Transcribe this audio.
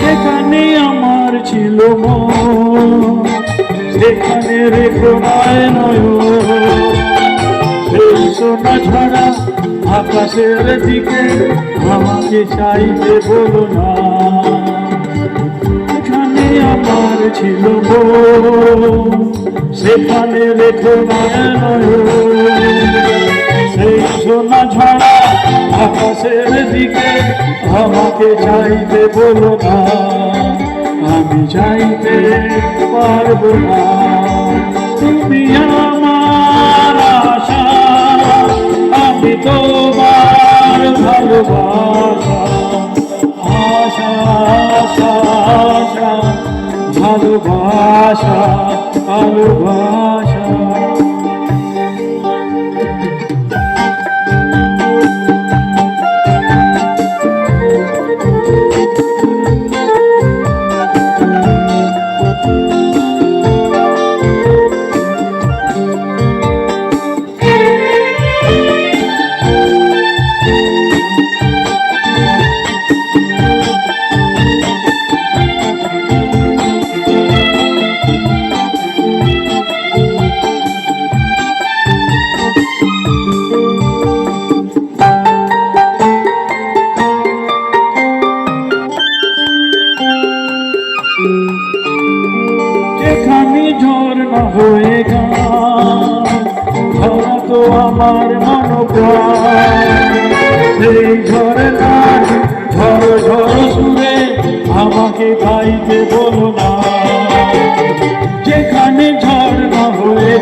যেখানে আমার ছিল মন সেখানে রেখো নয় সেই সোনা ঝরা আকাশের দিকে আমাকে চাইতে বলো না। যেখানে আমার ছিল মন সেখানে রেখো নয় সেই সোনা ঝরা আকাশের দিকে আমাকে চাইতে বলো না। আমি চাইতে পারবো না, তুমি আমার আশা, আমি তোমার ভালোবাসা। আশা আশা আশা ভালোবাসা ভালোবাসা। যেখানে ঝর্ণা হয়ে ধরা তো আমার মনোপ্রাণ, সেই ঝর্ণা ঝড় ঝড় সুরে আমাকে গাইতে বলো না। যেখানে ঝর্ণা হয়ে